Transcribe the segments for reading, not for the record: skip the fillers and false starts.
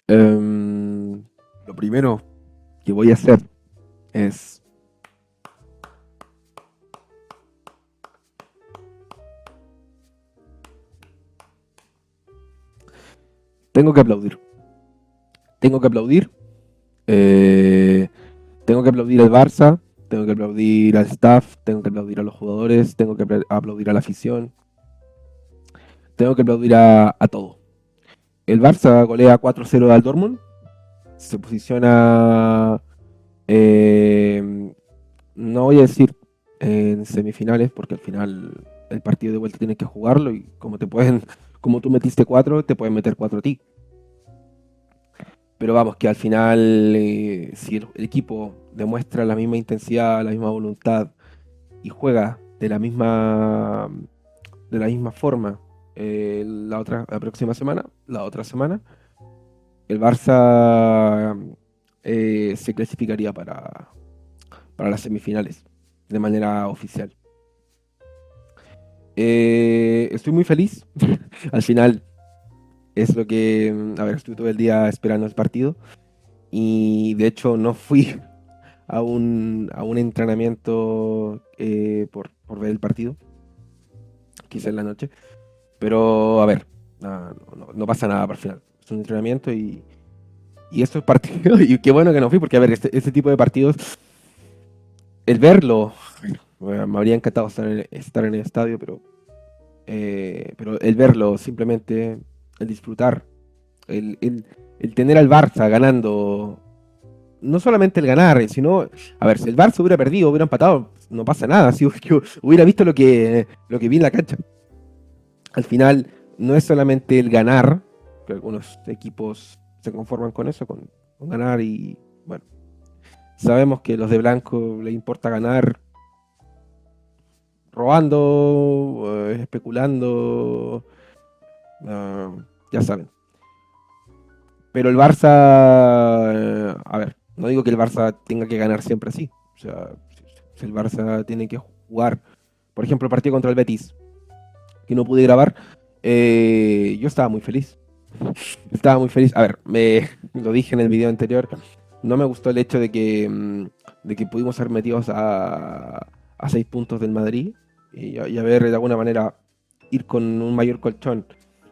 Em, lo primero que voy a hacer es, tengo que aplaudir. Tengo que aplaudir. eh, Tengo que aplaudir al Barça, tengo que aplaudir al staff, tengo que aplaudir a los jugadores, tengo que aplaudir a la afición, tengo que aplaudir a todo. El Barça golea 4-0 al Dortmund, se posiciona, eh, no voy a decir en semifinales, porque al final el partido de vuelta tienes que jugarlo y como tú metiste 4, te pueden meter 4 a ti. Pero vamos, que al final, si el equipo demuestra la misma intensidad, la misma voluntad y juega de la misma forma la próxima semana, la otra semana, el Barça se clasificaría para las semifinales de manera oficial. Estoy muy feliz. Al final es lo que, a ver, estuve todo el día esperando el partido y de hecho no fui a un entrenamiento por ver el partido, quizá en la noche. Pero a ver, no pasa nada para el final. Es un entrenamiento y estos partidos, y qué bueno que no fui, porque a ver, este tipo de partidos, el verlo, bueno, me habría encantado estar en el estadio, pero el verlo, simplemente, el disfrutar, el, el, el tener al Barça ganando, no solamente el ganar, sino, a ver, si el Barça hubiera perdido, hubiera empatado, no pasa nada, si hubiera visto lo que vi en la cancha. Al final no es solamente el ganar, que algunos equipos se conforman con eso, con ganar y bueno, sabemos que los de blanco les importa ganar robando, especulando, uh, ya saben. Pero el Barça, a ver, no digo que el Barça tenga que ganar siempre así. O sea, si el Barça tiene que jugar, por ejemplo, el partido contra el Betis, que no pude grabar, yo estaba muy feliz. Estaba muy feliz. A ver, lo dije en el video anterior. No me gustó el hecho de que pudimos ser metidos a 6 puntos del Madrid y a ver de alguna manera ir con un mayor colchón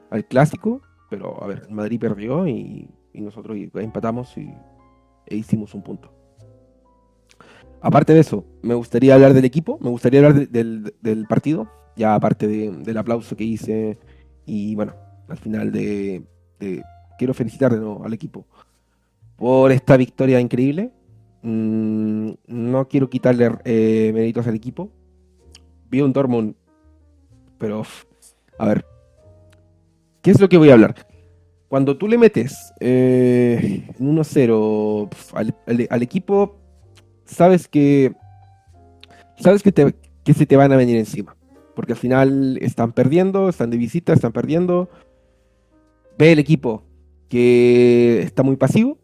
al clásico. Pero a ver, el Madrid perdió y nosotros empatamos e hicimos un punto. Aparte de eso, me gustaría hablar del equipo, me gustaría hablar del partido, ya aparte del aplauso que hice y bueno, al final de quiero felicitar de nuevo al equipo por esta victoria increíble. No quiero quitarle méritos al equipo. Vi un Dortmund, pero a ver, ¿qué es lo que voy a hablar? Cuando tú le metes en 1-0 al equipo, sabes que sabes que se te van a venir encima. Porque al final están perdiendo, están de visita, están perdiendo. Ve el equipo que está muy pasivo.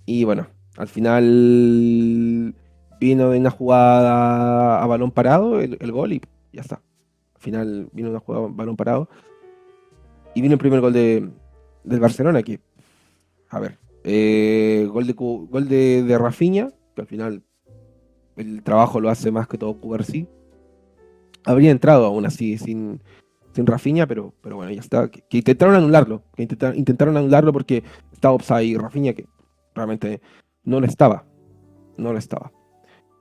Y bueno, al final vino de una jugada a balón parado el gol y ya está. Al final vino una jugada a balón parado. Y vino el primer gol del Barcelona que, a ver, gol de Rafinha, que al final el trabajo lo hace más que todo Cubarsí. Habría entrado aún así sin Rafinha, pero bueno, ya está. Que intentaron anularlo, intentaron anularlo porque estaba offside y Rafinha que realmente no lo estaba, no lo estaba.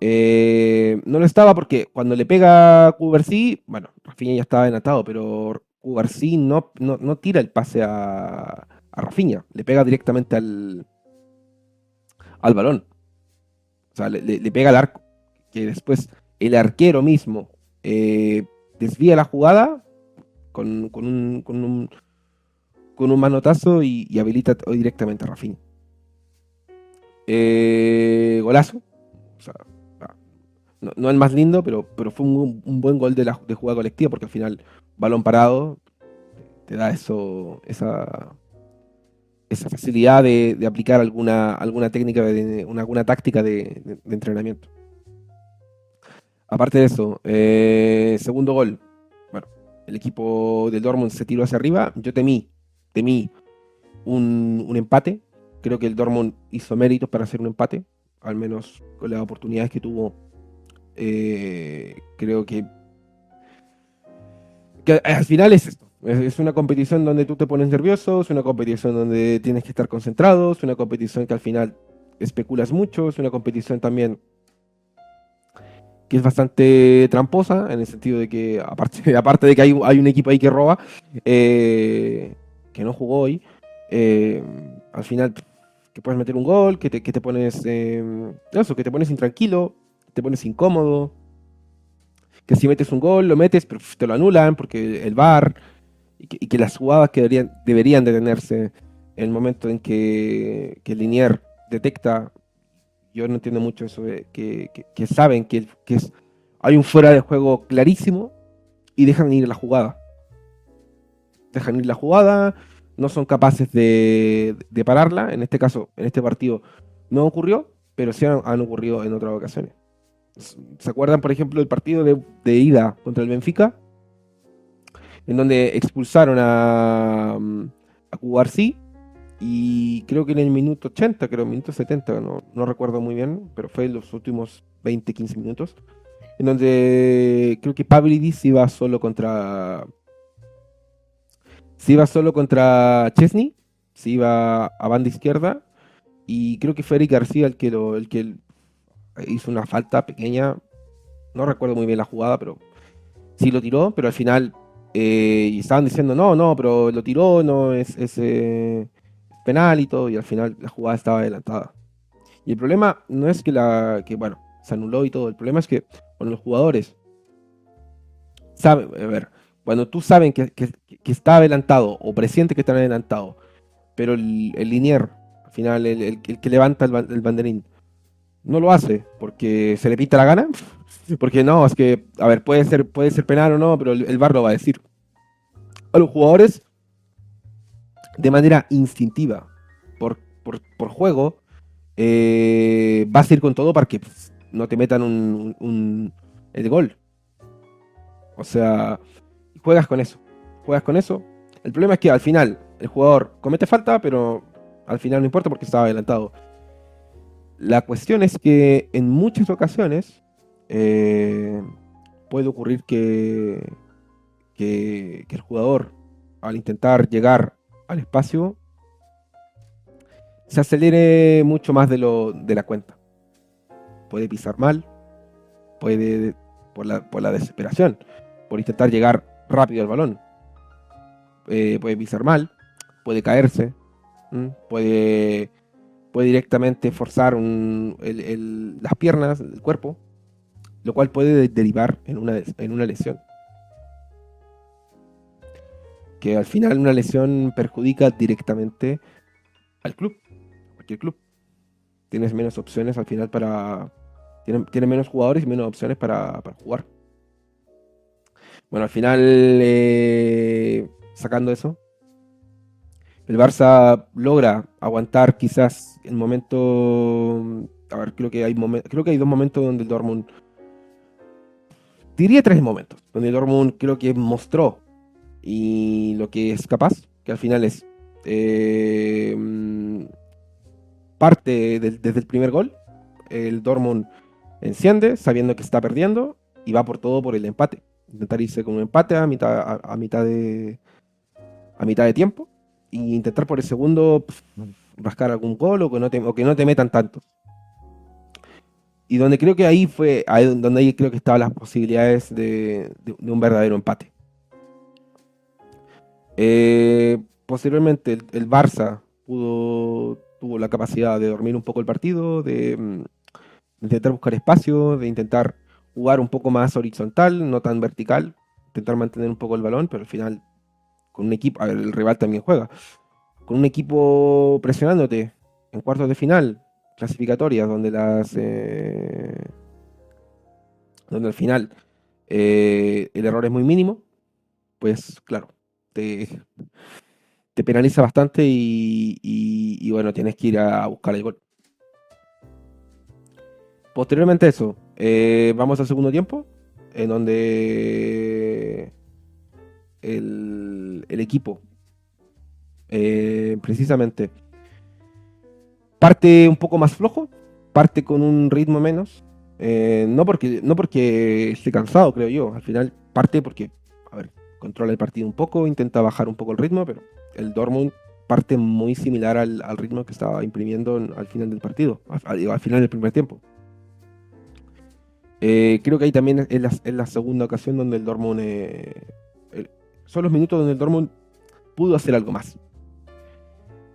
No lo estaba porque cuando le pega Cubarsí, bueno, Rafinha ya estaba enatado, pero Cubarsí no tira el pase a Rafinha, le pega directamente al balón, o sea, le pega al arco, que después el arquero mismo eh, desvía la jugada con un manotazo y habilita directamente a Rafinha. Golazo. O sea, no el más lindo, pero fue un buen gol de jugada colectiva porque al final, balón parado, te da esa facilidad de aplicar alguna técnica, alguna táctica de entrenamiento. Aparte de eso, segundo gol. Bueno, el equipo del Dortmund se tiró hacia arriba. Yo temí un empate. Creo que el Dortmund hizo méritos para hacer un empate, al menos con las oportunidades que tuvo. Creo que al final es esto. Es una competición donde tú te pones nervioso, es una competición donde tienes que estar concentrado, es una competición que al final especulas mucho, es una competición también que es bastante tramposa, en el sentido de que, aparte de que hay un equipo ahí que roba, que no jugó hoy, eh, al final que puedes meter un gol, que te pones, eso, que te pones intranquilo, te pones incómodo, que si metes un gol, lo metes, pero te lo anulan porque el VAR, y que las jugadas que deberían detenerse en el momento en que el Linier detecta. Yo no entiendo mucho eso de que saben hay un fuera de juego clarísimo y dejan ir la jugada. Dejan ir la jugada, no son capaces de pararla. En este caso, en este partido, no ocurrió, pero sí han ocurrido en otras ocasiones. ¿Se acuerdan, por ejemplo, del partido de ida contra el Benfica? En donde expulsaron a Cubarsí, y creo que en el minuto 80, creo, minuto 70, no recuerdo muy bien, pero fue en los últimos 20, 15 minutos, en donde creo que Pavlidis iba solo contra Chesney, se iba a banda izquierda, y creo que fue Eric García el que hizo una falta pequeña, no recuerdo muy bien la jugada, pero sí lo tiró, pero al final, y estaban diciendo, no, no, pero lo tiró, no, es penal y todo, y al final la jugada estaba adelantada. Y el problema no es bueno, se anuló y todo. El problema es que cuando los jugadores saben, a ver, cuando tú saben que está adelantado o presiente que está adelantado, pero el linier, al final, el que levanta el banderín, no lo hace porque se le pinta la gana, porque no, es que, a ver, puede ser penal o no, pero el VAR lo va a decir. A los jugadores, de manera instintiva, por juego, vas a ir con todo para que no te metan el gol. O sea, juegas con eso. Juegas con eso. El problema es que al final el jugador comete falta, pero al final no importa porque estaba adelantado. La cuestión es que en muchas ocasiones eh, puede ocurrir que el jugador, al intentar llegar al espacio, se acelere mucho más de la cuenta. Puede pisar mal, puede, por la desesperación, por intentar llegar rápido al balón, puede pisar mal, puede caerse, puede, puede directamente forzar las piernas, el cuerpo, lo cual puede derivar en una lesión, que al final una lesión perjudica directamente al club, cualquier club. Tienes menos opciones al final tiene menos jugadores y menos opciones para jugar. Bueno, al final, sacando eso, el Barça logra aguantar quizás el momento. A ver, creo que hay dos momentos donde el Dortmund. Diría tres momentos, donde el Dortmund creo que mostró y lo que es capaz, que al final es parte desde el primer gol. El Dortmund enciende sabiendo que está perdiendo y va por todo por el empate. Intentar irse con un empate a mitad de tiempo e intentar por el segundo rascar algún gol o que no te metan tantos. Y donde creo que donde ahí creo que estaban las posibilidades de un verdadero empate. Posteriormente el Barça tuvo la capacidad de dormir un poco el partido, de intentar buscar espacio, de intentar jugar un poco más horizontal, no tan vertical, intentar mantener un poco el balón, pero al final con un equipo, a ver, el rival también juega, con un equipo presionándote en cuartos de final, clasificatorias, donde al final el error es muy mínimo, pues claro, te, te penaliza bastante y bueno, tienes que ir a buscar el gol. Posteriormente a eso, vamos al segundo tiempo, en donde el equipo precisamente. Parte un poco más flojo, parte con un ritmo menos. No porque esté cansado, creo yo. Al final parte porque, a ver, controla el partido un poco, intenta bajar un poco el ritmo, pero el Dortmund parte muy similar al ritmo que estaba imprimiendo al final del partido, al final del primer tiempo. Creo que ahí también es la segunda ocasión donde el Dortmund, son los minutos donde el Dortmund pudo hacer algo más.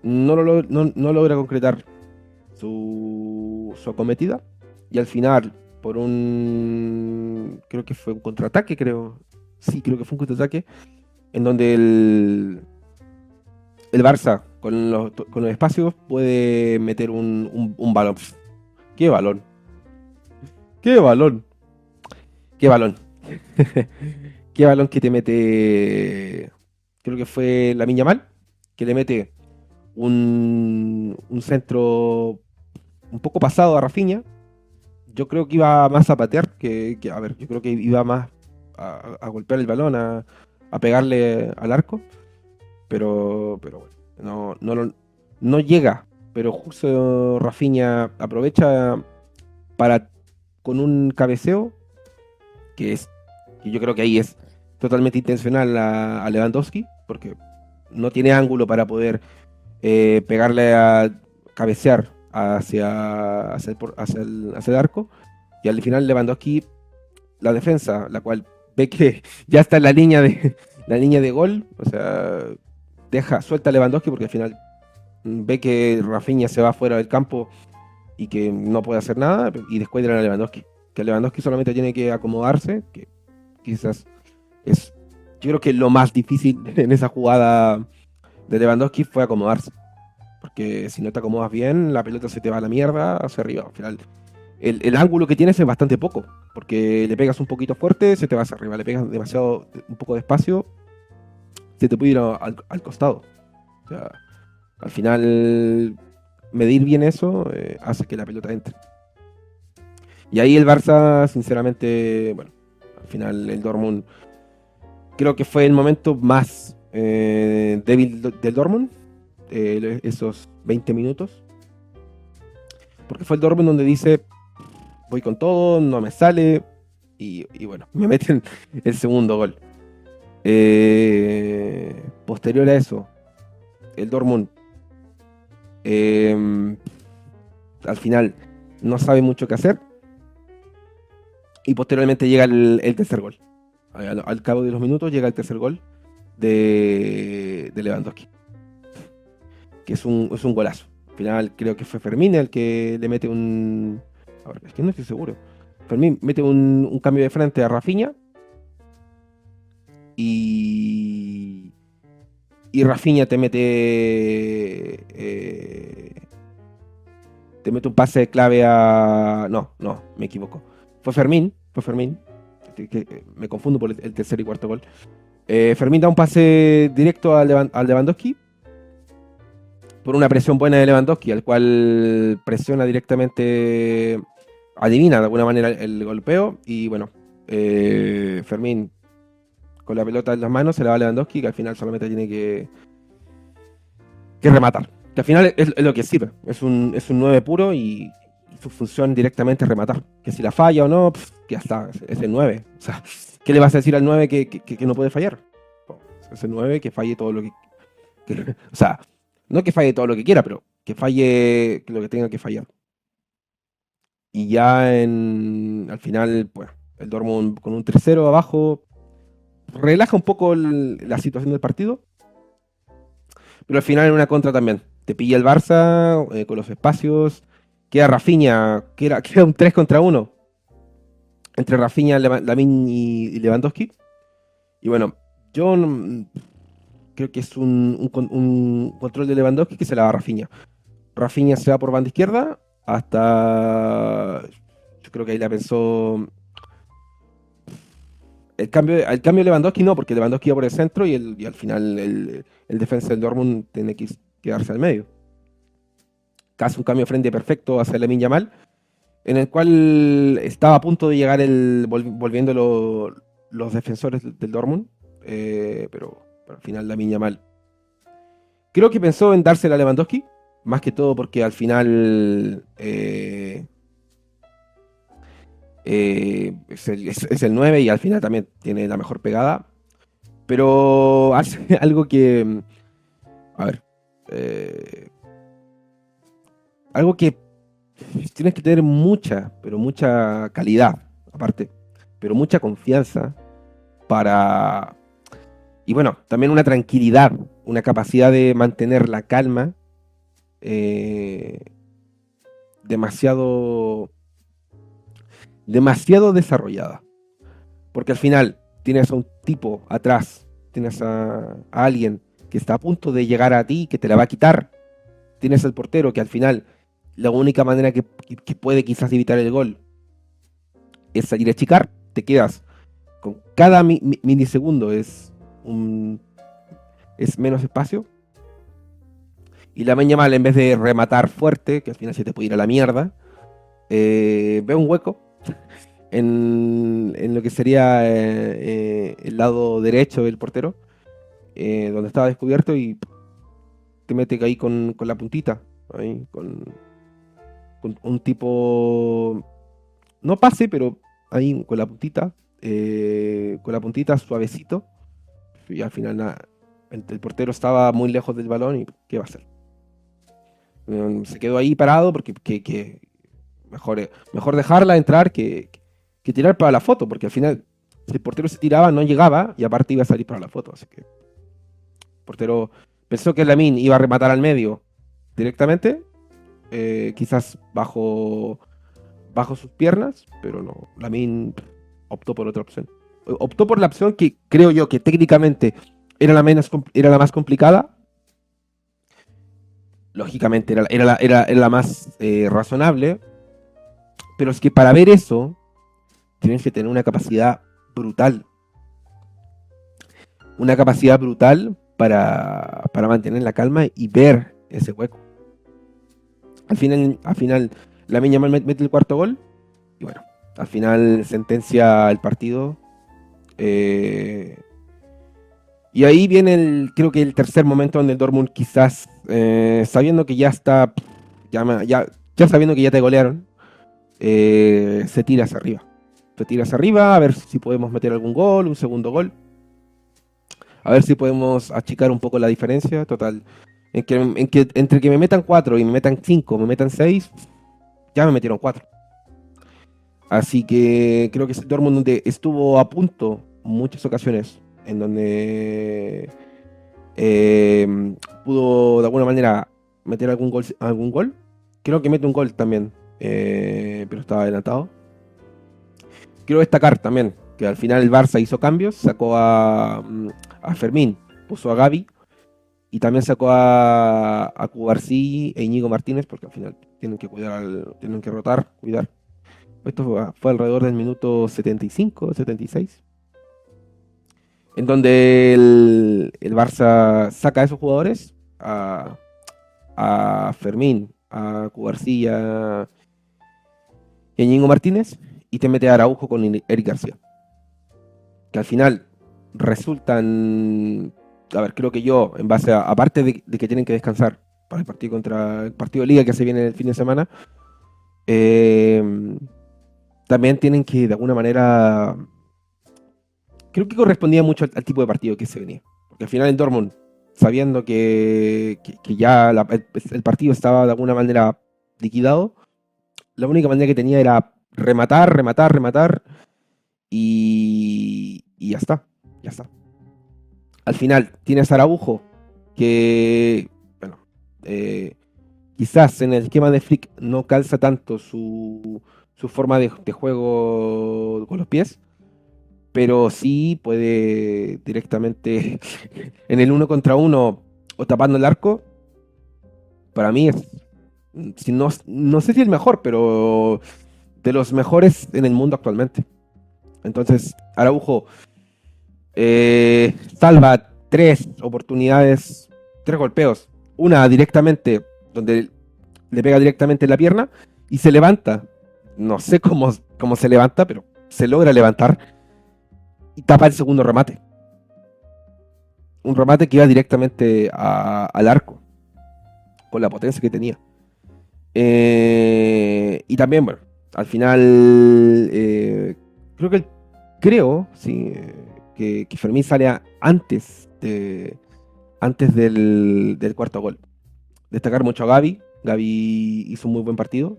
No logra concretar su acometida y al final, creo que fue un contraataque, sí, creo que fue un contraataque, en donde el Barça con los espacios puede meter un balón. Pff, ¡qué balón! ¡Qué balón! ¡Qué balón! ¡Qué balón que te mete! Creo que fue Lamine Yamal, que le mete un centro un poco pasado a Rafinha. Yo creo que iba más a patear a ver, yo creo que iba más a golpear el balón, a pegarle al arco, pero bueno, no llega. Pero justo Rafinha aprovecha para, con un cabeceo, que es, que yo creo que ahí es totalmente intencional a Lewandowski, porque no tiene ángulo para poder pegarle a cabecear hacia el arco. Y al final Lewandowski, la defensa, la cual ve que ya está en la línea de gol, o sea, suelta a Lewandowski porque al final ve que Rafinha se va fuera del campo y que no puede hacer nada y descuadran a Lewandowski. Que Lewandowski solamente tiene que acomodarse, que quizás es, yo creo que lo más difícil en esa jugada de Lewandowski fue acomodarse. Porque si no te acomodas bien, la pelota se te va a la mierda hacia arriba. Al final, el ángulo que tienes es bastante poco. Porque le pegas un poquito fuerte, se te va hacia arriba. Le pegas demasiado, un poco despacio, se te puede ir al costado. O sea, al final, medir bien eso hace que la pelota entre. Y ahí el Barça, sinceramente, bueno, al final el Dortmund, creo que fue el momento más débil del Dortmund, esos 20 minutos. Porque fue el Dortmund donde dice, voy con todo, no me sale, y bueno, me meten el segundo gol. Posterior a eso, el Dortmund eh, al final no sabe mucho qué hacer, y posteriormente llega el tercer gol. Al cabo de los minutos llega el tercer gol de Lewandowski, que es un golazo. Al final creo que fue Fermín el que le mete un... A ver, es que no estoy seguro. Fermín mete un cambio de frente a Rafinha y, y Rafinha te mete un pase clave a... No, me equivoco. Fue Fermín. Me confundo por el tercer y cuarto gol. Fermín da un pase directo al Lewandowski por una presión buena de Lewandowski, al cual presiona directamente, adivina de alguna manera el golpeo, y bueno, Fermín con la pelota en las manos se la va a Lewandowski, que al final solamente tiene que rematar. Que al final es lo que sirve, es un 9 puro y su función directamente es rematar. Que si la falla o no, que ya está, es el 9. O sea, ¿qué le vas a decir al 9 que no puede fallar? Es el 9 que falle todo lo o sea, no que falle todo lo que quiera, pero que falle lo que tenga que fallar. Y ya al final, pues, el Dortmund con un 3-0 abajo relaja un poco la situación del partido, pero al final en una contra también. Te pilla el Barça con los espacios, queda Rafinha, queda un 3 contra 1 entre Rafinha, Lamine y Lewandowski. Y bueno, yo creo que es un control de Lewandowski que se la va a Rafinha. Rafinha se va por banda izquierda hasta. Yo creo que ahí la pensó. El cambio de Lewandowski no, porque Lewandowski iba por el centro y al final el defensa del Dortmund tiene que quedarse al medio. Casi un cambio de frente perfecto hacia Lamine Yamal, en el cual estaba a punto de llegar volviendo los defensores del Dortmund, pero al final Lamine Yamal Creo que pensó en dársela a Lewandowski, más que todo porque al final es el 9 y al final también tiene la mejor pegada. Pero hace algo que, a ver, eh, algo que tienes que tener mucha, pero mucha calidad, aparte, pero mucha confianza para, y bueno, también una tranquilidad, una capacidad de mantener la calma eh, demasiado, demasiado desarrollada. Porque al final tienes a un tipo atrás, tienes a alguien que está a punto de llegar a ti, que te la va a quitar. Tienes al portero que al final la única manera que puede quizás evitar el gol es salir a chicar. Te quedas con cada milisegundo es menos espacio. Y la Yamal, en vez de rematar fuerte, que al final se te puede ir a la mierda, ve un hueco en lo que sería el lado derecho del portero, donde estaba descubierto y te mete ahí con la puntita, ahí, con un tipo, no pase, pero ahí con la puntita suavecito, y al final nada, el portero estaba muy lejos del balón y ¿qué va a hacer? Se quedó ahí parado porque mejor dejarla entrar que tirar para la foto, porque al final si el portero se tiraba no llegaba y aparte iba a salir para la foto, así que el portero pensó que Lamine iba a rematar al medio directamente, quizás bajo sus piernas, pero no, Lamine optó por otra opción. Optó por la opción que creo yo que técnicamente era la más complicada, lógicamente era la más razonable, pero es que para ver eso tienes que tener una capacidad brutal para mantener la calma y ver ese hueco. Al final Lamine Yamal mete el cuarto gol y bueno, al final sentencia el partido. eh, y ahí viene creo que el tercer momento donde el Dortmund quizás, sabiendo que ya está, ya sabiendo que ya te golearon, se tira hacia arriba. Se tira hacia arriba a ver si podemos meter algún gol, un segundo gol. A ver si podemos achicar un poco la diferencia. Total. Entre que me metan 4 y me metan 5, me metan 6, ya me metieron 4. Así que creo que es el Dortmund donde estuvo a punto muchas ocasiones en donde pudo de alguna manera meter algún gol. Creo que mete un gol también, pero estaba adelantado. Quiero destacar también que al final el Barça hizo cambios, sacó a Fermín, puso a Gavi y también sacó a Cubarsí e Íñigo Martínez porque al final tienen que rotar, cuidar. Esto fue alrededor del minuto 75, 76, en donde el Barça saca a esos jugadores, a Fermín, a Cubarsí y a Íñigo Martínez, y te mete a Araujo con Eric García. Que al final resultan, a ver, creo que yo, en base aparte de que tienen que descansar para el partido contra el partido de Liga que se viene el fin de semana, eh, también tienen que de alguna manera, creo que correspondía mucho al tipo de partido que se venía. Porque al final en Dortmund, sabiendo que ya el partido estaba de alguna manera liquidado, la única manera que tenía era rematar, rematar, rematar y ya está, ya está. Al final tienes a Araujo, que, bueno, quizás en el esquema de Flick no calza tanto su forma de juego con los pies, pero sí puede directamente en el uno contra uno o tapando el arco. Para mí es, si no sé si el mejor, pero de los mejores en el mundo actualmente. Entonces, Araujo salva 3 oportunidades, 3 golpeos. Una directamente, donde le pega directamente en la pierna y se levanta. No sé cómo se levanta, pero se logra levantar y tapa el segundo remate. un remate que iba directamente al arco, con la potencia que tenía. Y también, bueno, al final, creo que, sí, que Fermín sale antes del cuarto gol. Destacar mucho a Gaby. Gaby hizo un muy buen partido.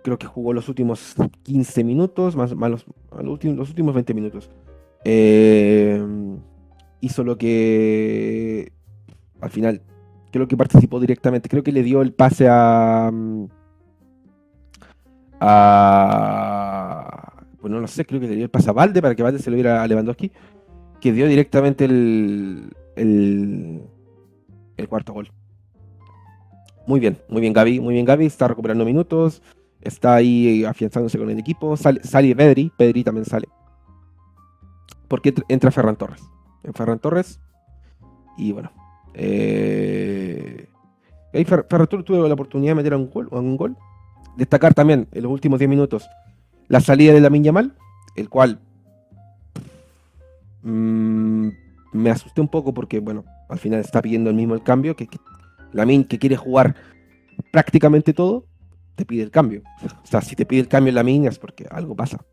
Creo que jugó los últimos 15 minutos, más los últimos 20 minutos. Eh, Hizo lo que al final, creo que participó directamente. Creo que le dio el pase bueno, no sé, creo que le dio el pase a Valde para que Valde se lo diera a Lewandowski, que dio directamente el cuarto gol. Muy bien Gaby, está recuperando minutos, está ahí afianzándose con el equipo, sale Pedri también sale, porque entra Ferran Torres. En Ferran Torres, y bueno, ahí Ferran Torres tuvo la oportunidad de meter un gol. Destacar también en los últimos 10 minutos la salida de Lamine Yamal, el cual me asusté un poco porque, bueno, al final está pidiendo el cambio, que Lamine, que quiere jugar prácticamente todo, te pide el cambio. O sea, si te pide el cambio Lamine es porque algo pasa.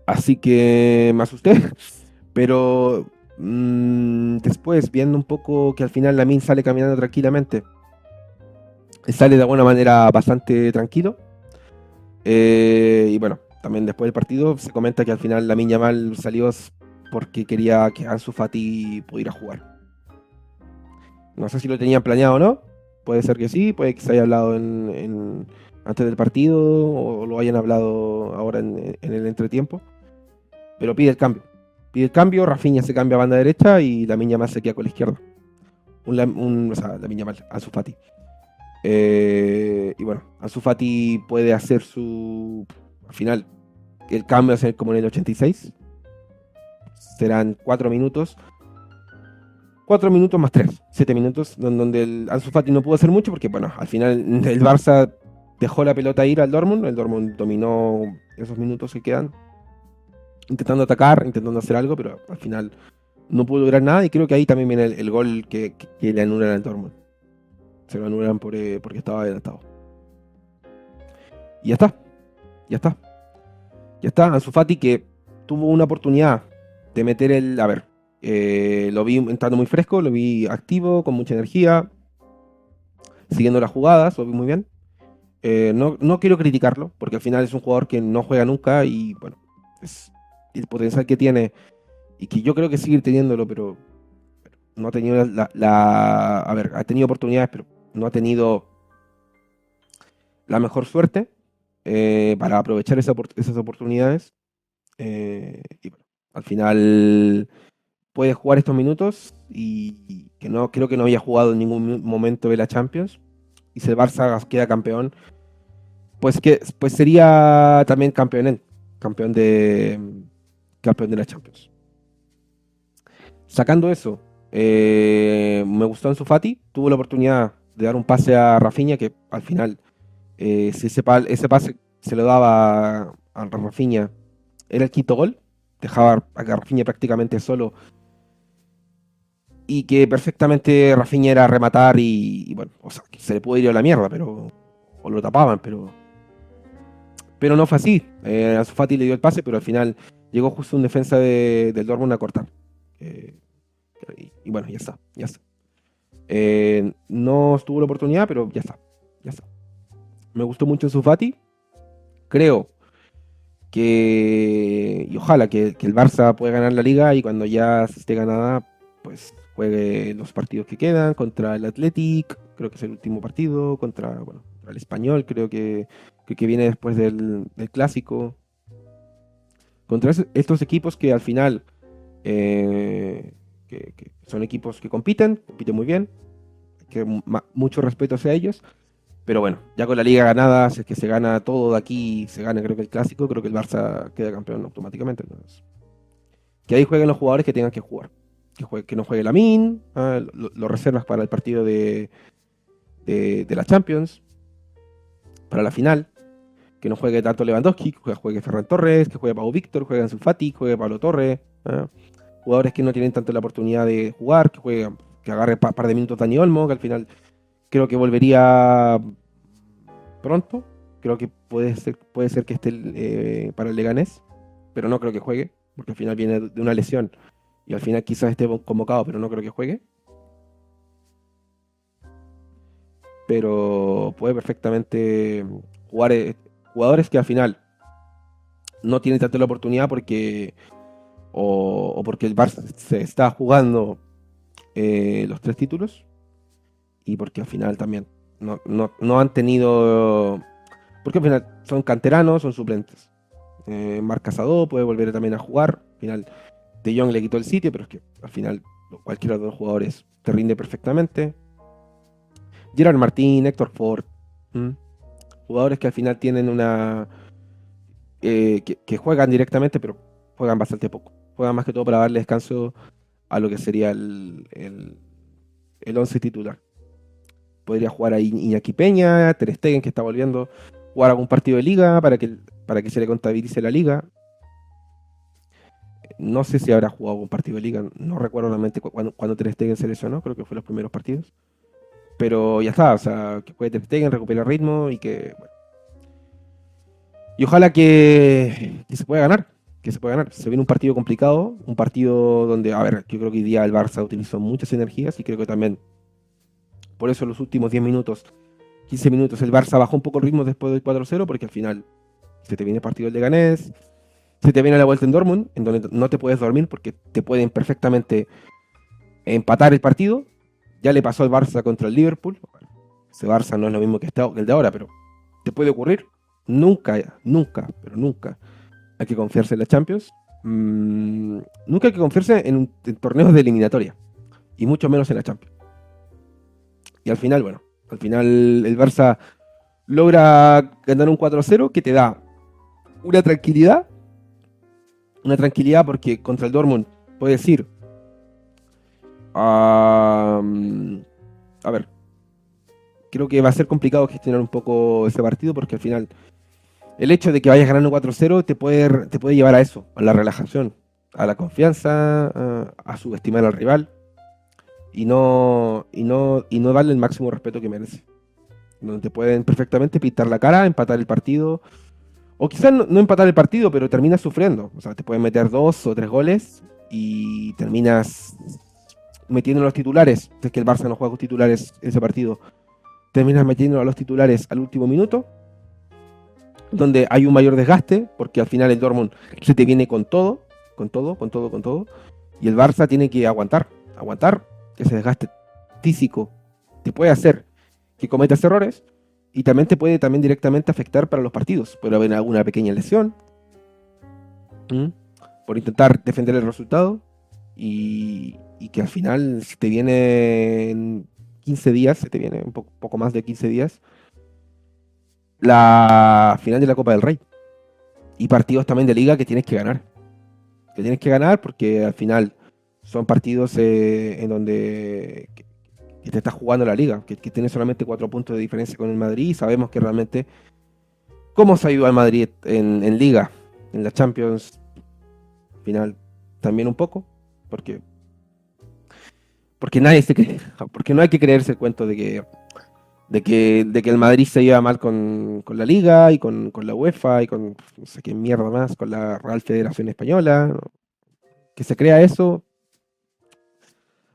Así que me asusté, pero después, viendo un poco que al final Lamine sale caminando tranquilamente, sale de alguna manera bastante tranquilo. Y bueno, también después del partido se comenta que al final Lamine Yamal salió porque quería que Ansu Fati pudiera jugar. No sé si lo tenían planeado o no. Puede ser que sí, puede que se haya hablado antes del partido o lo hayan hablado ahora en el entretiempo. Pero pide el cambio. Pide el cambio, Rafinha se cambia a banda derecha y Lamine Yamal se queda con la izquierda. O sea, Lamine Yamal, Ansu Fati. Y bueno, Ansu Fati puede hacer al final, el cambio va a ser como en el 86. Serán 4 minutos. 4 minutos más 3, 7 minutos, donde el Ansu Fati no pudo hacer mucho porque, bueno, al final el Barça dejó la pelota ir al Dortmund. El Dortmund dominó esos minutos que quedan, intentando atacar, intentando hacer algo, pero al final no pudo lograr nada. Y creo que ahí también viene el gol que le anulan al Dortmund. Se lo anulan porque estaba adelantado. Y ya está, ya está. Ya está, Ansu Fati, que tuvo una oportunidad de meter a ver, lo vi entrando muy fresco, lo vi activo, con mucha energía, siguiendo las jugadas, lo vi muy bien. No quiero criticarlo, porque al final es un jugador que no juega nunca y bueno, es el potencial que tiene y que yo creo que sigue teniéndolo, pero no ha tenido a ver, ha tenido oportunidades, pero no ha tenido la mejor suerte para aprovechar esas oportunidades. Y bueno, al final puede jugar estos minutos y que no creo que no había jugado en ningún momento de la Champions. Y si el Barça queda campeón, pues sería también campeón de campeón de la Champions. Sacando eso, me gustó Ansu Fati, tuvo la oportunidad de dar un pase a Rafinha que al final, si ese pase se lo daba a Rafinha, era el quinto gol, dejaba a Rafinha prácticamente solo y que perfectamente Rafinha era rematar y bueno, o sea, que se le pudo ir a la mierda, o lo tapaban, pero no fue así. Ansu Fati le dio el pase, pero al final llegó justo un defensa del Dortmund a cortar. Eh, y bueno, ya está, ya está. No estuvo la oportunidad, pero ya está, ya está. Me gustó mucho Ansu Fati. Creo y ojalá que el Barça pueda ganar la liga y cuando ya esté ganada, pues juegue los partidos que quedan contra el Athletic, creo que es el último partido, contra el Español, creo que viene después del Clásico. Contra estos equipos que al final que son equipos que compiten muy bien, que mucho respeto hacia ellos. Pero bueno, ya con la liga ganada, si es que se gana todo de aquí, se gana creo que el clásico, creo que el Barça queda campeón automáticamente. Entonces, que ahí jueguen los jugadores que tengan que jugar. Que no juegue Lamine, lo reservas para el partido de la Champions, para la final. Que no juegue tanto Lewandowski, que juegue Ferran Torres, que juegue Pau Víctor, juegue Ansu Fati, juegue Pablo Torre, Jugadores que no tienen tanto la oportunidad de jugar, que juegan, que agarre par de minutos Dani Olmo, que al final creo que volvería pronto. Creo que puede ser que esté para el Leganés, pero no creo que juegue, porque al final viene de una lesión y al final quizás esté convocado, pero no creo que juegue. Pero puede perfectamente jugar jugadores que al final no tienen tanta la oportunidad porque o porque el Barça se está jugando los 3 títulos y porque al final también no han tenido, porque al final son canteranos, son suplentes. Marc Casado puede volver también a jugar. Al final De Jong le quitó el sitio, pero es que al final cualquiera de los jugadores te rinde perfectamente. Gerard Martín, Héctor Ford, ¿m? Jugadores que al final tienen una que juegan directamente, pero juegan bastante poco. Juegan más que todo para darle descanso a lo que sería el once titular. Podría jugar ahí Iñaki Peña, Ter Stegen, que está volviendo, jugar algún partido de liga para que se le contabilice la liga. No sé si habrá jugado algún partido de liga, no recuerdo realmente cuando Ter Stegen se lesionó, creo que fue los primeros partidos. Pero ya está, o sea, que juegue Ter Stegen, recupere el ritmo y que, bueno, y ojalá que se pueda ganar, que se pueda ganar. Se viene un partido complicado, un partido donde, a ver, yo creo que hoy día el Barça utilizó muchas energías y creo que también, por eso en los últimos 10 minutos, 15 minutos, el Barça bajó un poco el ritmo después del 4-0, porque al final se te viene el partido del Leganés, se te viene la vuelta en Dortmund, en donde no te puedes dormir porque te pueden perfectamente empatar el partido. Ya le pasó al Barça contra el Liverpool. Ese Barça no es lo mismo que el de ahora, pero te puede ocurrir. Nunca, nunca, pero nunca hay que confiarse en la Champions. Nunca hay que confiarse en torneos de eliminatoria. Y mucho menos en la Champions. Y al final, bueno, al final el Barça logra ganar un 4-0 que te da una tranquilidad. Una tranquilidad porque contra el Dortmund puedes ir a ver, creo que va a ser complicado gestionar un poco ese partido porque al final el hecho de que vayas ganando 4-0 te puede llevar a eso, a la relajación, a la confianza, a subestimar al rival y no darle el máximo respeto que merece. Donde te pueden perfectamente pintar la cara, empatar el partido, o quizás no empatar el partido, pero terminas sufriendo. O sea, te pueden meter 2 o 3 goles y terminas metiendo a los titulares. Si es que el Barça no juega con titulares ese partido, terminas metiendo a los titulares al último minuto, donde hay un mayor desgaste, porque al final el Dortmund se te viene con todo, con todo, con todo, con todo, y el Barça tiene que aguantar que ese desgaste físico te puede hacer que cometas errores, y también te puede también directamente afectar para los partidos. Puede haber alguna pequeña lesión, ¿m? Por intentar defender el resultado, y que al final se te viene en 15 días, se te viene un poco más de 15 días, la final de la Copa del Rey. Y partidos también de liga que tienes que ganar. Que tienes que ganar porque al final son partidos en donde que te estás jugando la liga, que tienes solamente 4 puntos de diferencia con el Madrid y sabemos que realmente cómo se ha ido al Madrid en liga, en la Champions final también un poco, porque, porque nadie se cree, porque no hay que creerse el cuento de que el Madrid se lleva mal con la Liga y con la UEFA y con no sé qué mierda más, con la Real Federación Española. Que se crea eso,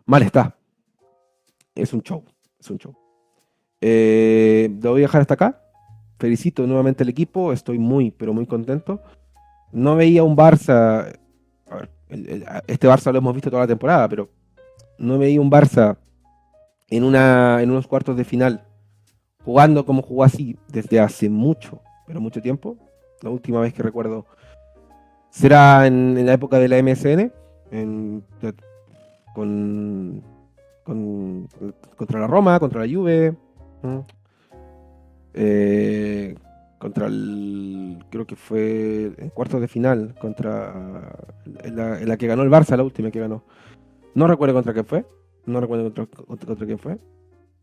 mal está. Es un show, es un show. Lo voy a dejar hasta acá. Felicito nuevamente al equipo, estoy muy, pero muy contento. No veía un Barça, a ver, este Barça lo hemos visto toda la temporada, pero no veía un Barça en unos cuartos de final jugando como jugó así desde hace mucho, pero mucho tiempo. La última vez que recuerdo será en la época de la MSN, en- con, con- contra la Roma, contra la Juve, ¿no? Eh, creo que fue en cuartos de final, en la que ganó el Barça, la última que ganó. No recuerdo contra quién fue, no recuerdo contra quién fue.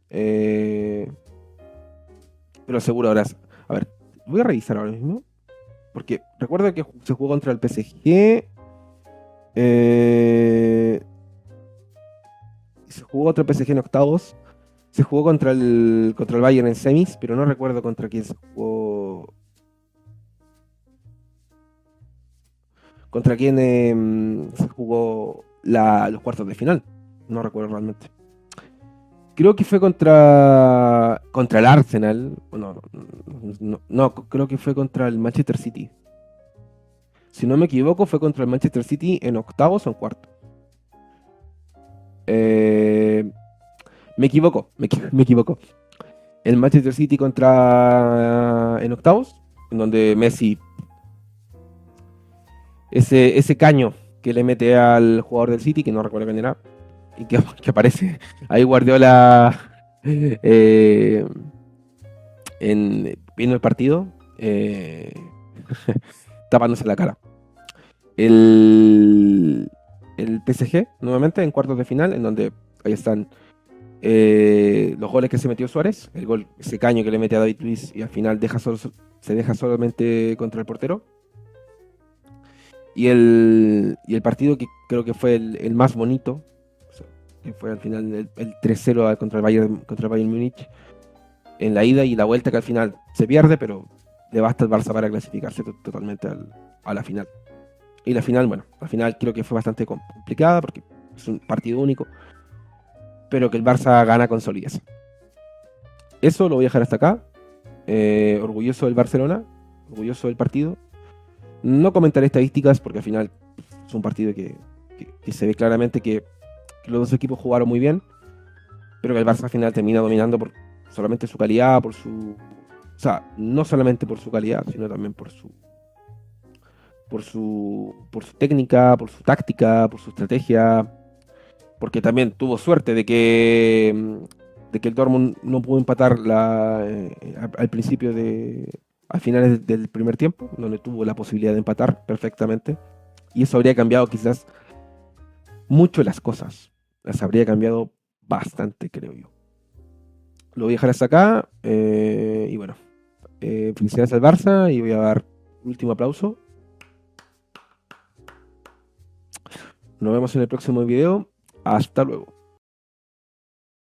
Eh, pero seguro ahora, a ver, voy a revisar ahora mismo. Porque recuerdo que se jugó contra el PSG Eh, Se jugó contra el PSG en octavos. Se jugó contra el Bayern en semis, pero no recuerdo contra quién se jugó. Contra quién se jugó los cuartos de final. No recuerdo realmente. Creo que fue contra el Arsenal. No, creo que fue contra el Manchester City. Si no me equivoco, fue contra el Manchester City en octavos o en cuartos. Eh, me equivoco. El Manchester City en octavos, en donde Messi, ese caño que le mete al jugador del City, que no recuerdo quién era, y que aparece ahí Guardiola eh, viendo el partido, tapándose la cara. El, el PSG, nuevamente, en cuartos de final, en donde ahí están los goles que se metió Suárez, el gol, ese caño que le mete a David Luiz y al final se deja solamente contra el portero. Y el partido que creo que fue el más bonito, o sea, que fue al final el 3-0 contra el Bayern Múnich, en la ida y la vuelta, que al final se pierde, pero le basta al Barça para clasificarse totalmente a la final. Y la final, bueno, la final creo que fue bastante complicada porque es un partido único, pero que el Barça gana con solidez. Eso lo voy a dejar hasta acá. Orgulloso del Barcelona, orgulloso del partido. No comentaré estadísticas porque al final es un partido que se ve claramente que los dos equipos jugaron muy bien, pero que el Barça al final termina dominando por solamente su calidad, o sea, no solamente por su calidad, sino también por su técnica, por su táctica, por su estrategia, porque también tuvo suerte de que el Dortmund no pudo empatar al principio al final del primer tiempo, donde tuvo la posibilidad de empatar perfectamente, y eso habría cambiado quizás mucho las cosas, las habría cambiado bastante, creo yo. Lo voy a dejar hasta acá, y bueno, felicidades al Barça, y voy a dar un último aplauso. Nos vemos en el próximo video. Hasta luego.